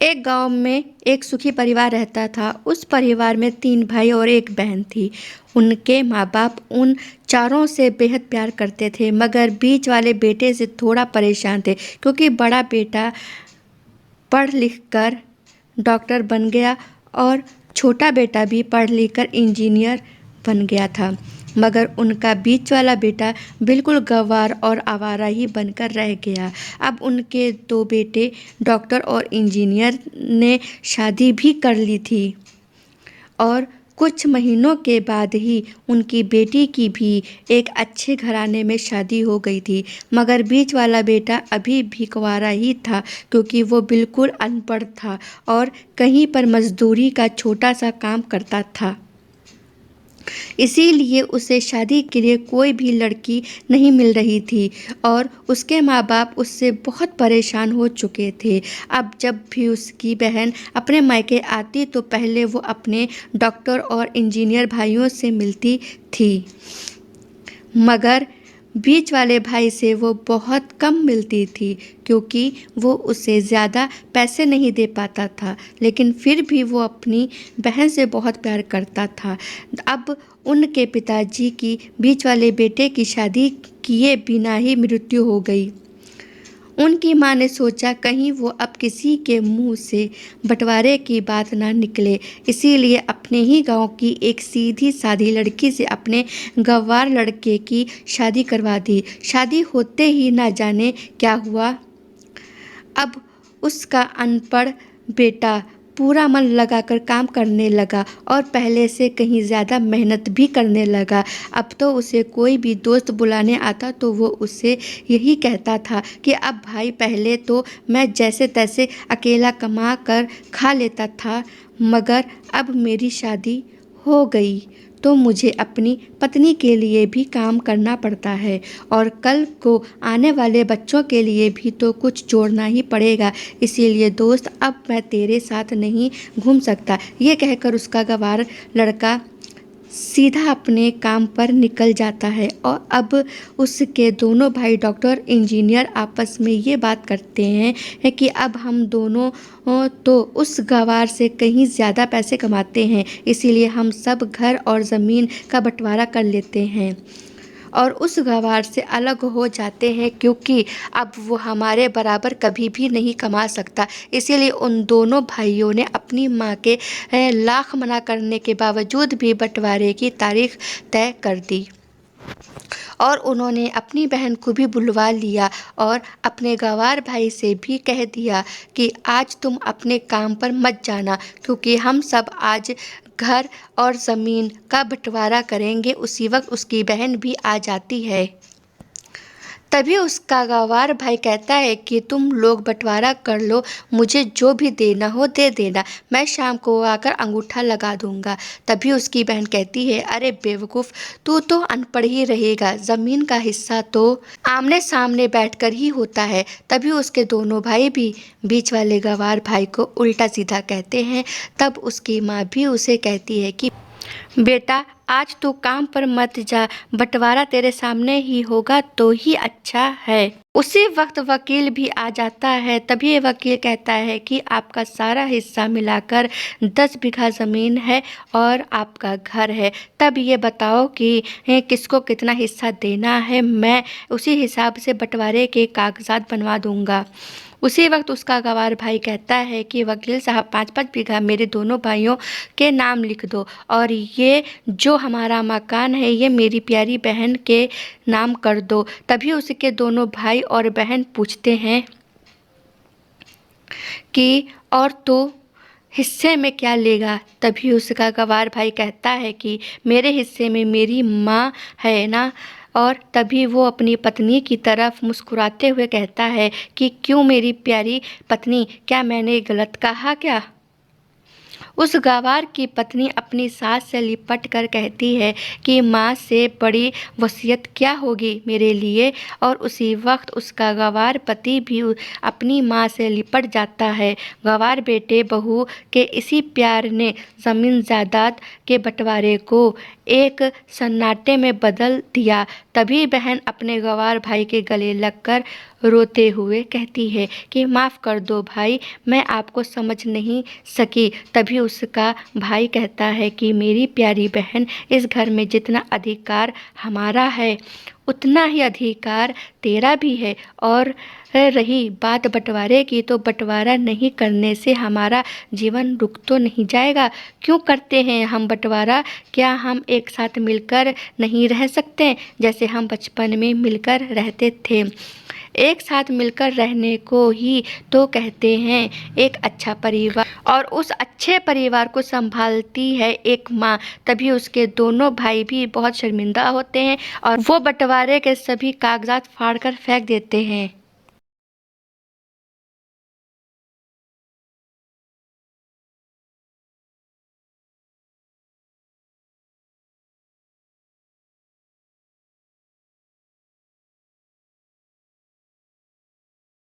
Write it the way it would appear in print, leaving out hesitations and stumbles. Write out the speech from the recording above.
एक गांव में एक सुखी परिवार रहता था। उस परिवार में 3 भाई और एक बहन थी। उनके माँ-बाप उन चारों से बेहद प्यार करते थे, मगर बीच वाले बेटे से थोड़ा परेशान थे क्योंकि बड़ा बेटा पढ़ लिख कर डॉक्टर बन गया और छोटा बेटा भी पढ़ लिख कर इंजीनियर बन गया था। मगर उनका बीच वाला बेटा बिल्कुल गँवार और आवारा ही बनकर रह गया। अब उनके 2 बेटे डॉक्टर और इंजीनियर ने शादी भी कर ली थी और कुछ महीनों के बाद ही उनकी बेटी की भी एक अच्छे घराने में शादी हो गई थी। मगर बीच वाला बेटा अभी भी कुंवारा ही था क्योंकि वो बिल्कुल अनपढ़ था और कहीं पर मजदूरी का छोटा सा काम करता था। इसीलिए उसे शादी के लिए कोई भी लड़की नहीं मिल रही थी और उसके माँ-बाप उससे बहुत परेशान हो चुके थे। अब जब भी उसकी बहन अपने मायके आती तो पहले वो अपने डॉक्टर और इंजीनियर भाइयों से मिलती थी, मगर बीच वाले भाई से वो बहुत कम मिलती थी क्योंकि वो उसे ज़्यादा पैसे नहीं दे पाता था, लेकिन फिर भी वो अपनी बहन से बहुत प्यार करता था। अब उनके पिताजी की बीच वाले बेटे की शादी किए बिना ही मृत्यु हो गई। उनकी माँ ने सोचा कहीं वो अब किसी के मुंह से बंटवारे की बात ना निकले, इसीलिए अपने ही गांव की एक सीधी सादी लड़की से अपने गंवार लड़के की शादी करवा दी। शादी होते ही ना जाने क्या हुआ। अब उसका अनपढ़ बेटा पूरा मन लगाकर काम करने लगा और पहले से कहीं ज़्यादा मेहनत भी करने लगा। अब तो उसे कोई भी दोस्त बुलाने आता तो वो उससे यही कहता था कि अब भाई, पहले तो मैं जैसे तैसे अकेला कमा कर खा लेता था, मगर अब मेरी शादी हो गई तो मुझे अपनी पत्नी के लिए भी काम करना पड़ता है और कल को आने वाले बच्चों के लिए भी तो कुछ जोड़ना ही पड़ेगा। इसीलिए दोस्त, अब मैं तेरे साथ नहीं घूम सकता। ये कहकर उसका गंवार लड़का सीधा अपने काम पर निकल जाता है और अब उसके दोनों भाई डॉक्टर इंजीनियर आपस में ये बात करते हैं कि अब हम दोनों तो उस गंवार से कहीं ज़्यादा पैसे कमाते हैं, इसीलिए हम सब घर और ज़मीन का बंटवारा कर लेते हैं और उस गंवार से अलग हो जाते हैं क्योंकि अब वो हमारे बराबर कभी भी नहीं कमा सकता। इसीलिए उन दोनों भाइयों ने अपनी माँ के लाख मना करने के बावजूद भी बंटवारे की तारीख तय कर दी और उन्होंने अपनी बहन को भी बुलवा लिया और अपने गंवार भाई से भी कह दिया कि आज तुम अपने काम पर मत जाना क्योंकि हम सब आज घर और ज़मीन का बंटवारा करेंगे। उसी वक्त उसकी बहन भी आ जाती है। तभी उसका गंवार भाई कहता है कि तुम लोग बंटवारा कर लो, मुझे जो भी देना हो दे देना, मैं शाम को आकर अंगूठा लगा दूंगा। तभी उसकी बहन कहती है, अरे बेवकूफ़, तू तो अनपढ़ ही रहेगा, ज़मीन का हिस्सा तो आमने सामने बैठकर ही होता है। तभी उसके दोनों भाई भी बीच वाले गंवार भाई को उल्टा सीधा कहते हैं। तब उसकी माँ भी उसे कहती है कि बेटा, आज तू काम पर मत जा, बंटवारा तेरे सामने ही होगा तो ही अच्छा है। उसी वक्त वकील भी आ जाता है। तभी वकील कहता है कि आपका सारा हिस्सा मिलाकर 10 बीघा ज़मीन है और आपका घर है। तब ये बताओ कि किसको कितना हिस्सा देना है, मैं उसी हिसाब से बंटवारे के कागजात बनवा दूंगा। उसी वक्त उसका गंवार भाई कहता है कि वकील साहब, 5-5 बीघा मेरे दोनों भाइयों के नाम लिख दो और ये जो हमारा मकान है ये मेरी प्यारी बहन के नाम कर दो। तभी उसके दोनों भाई और बहन पूछते हैं कि और तो हिस्से में क्या लेगा। तभी उसका गंवार भाई कहता है कि मेरे हिस्से में मेरी माँ है ना। और तभी वो अपनी पत्नी की तरफ मुस्कुराते हुए कहता है कि क्यों मेरी प्यारी पत्नी, क्या मैंने गलत कहा क्या। उस गवार की पत्नी अपनी सास से लिपट कर कहती है कि माँ से बड़ी वसीयत क्या होगी मेरे लिए। और उसी वक्त उसका गवार पति भी अपनी माँ से लिपट जाता है। गवार बेटे बहू के इसी प्यार ने जमीन जायदाद के बंटवारे को एक सन्नाटे में बदल दिया। तभी बहन अपने गवार भाई के गले लगकर रोते हुए कहती है कि माफ़ कर दो भाई, मैं आपको समझ नहीं सकी। तभी उसका भाई कहता है कि मेरी प्यारी बहन, इस घर में जितना अधिकार हमारा है उतना ही अधिकार तेरा भी है। और रही बात बंटवारे की, तो बंटवारा नहीं करने से हमारा जीवन रुक तो नहीं जाएगा। क्यों करते हैं हम बंटवारा? क्या हम एक साथ मिलकर नहीं रह सकते जैसे हम बचपन में मिलकर रहते थे? एक साथ मिलकर रहने को ही तो कहते हैं एक अच्छा परिवार। और उस अच्छे परिवार को संभालती है एक माँ। तभी उसके दोनों भाई भी बहुत शर्मिंदा होते हैं और वो बंटवारे के सभी कागजात फाड़ कर फेंक देते हैं।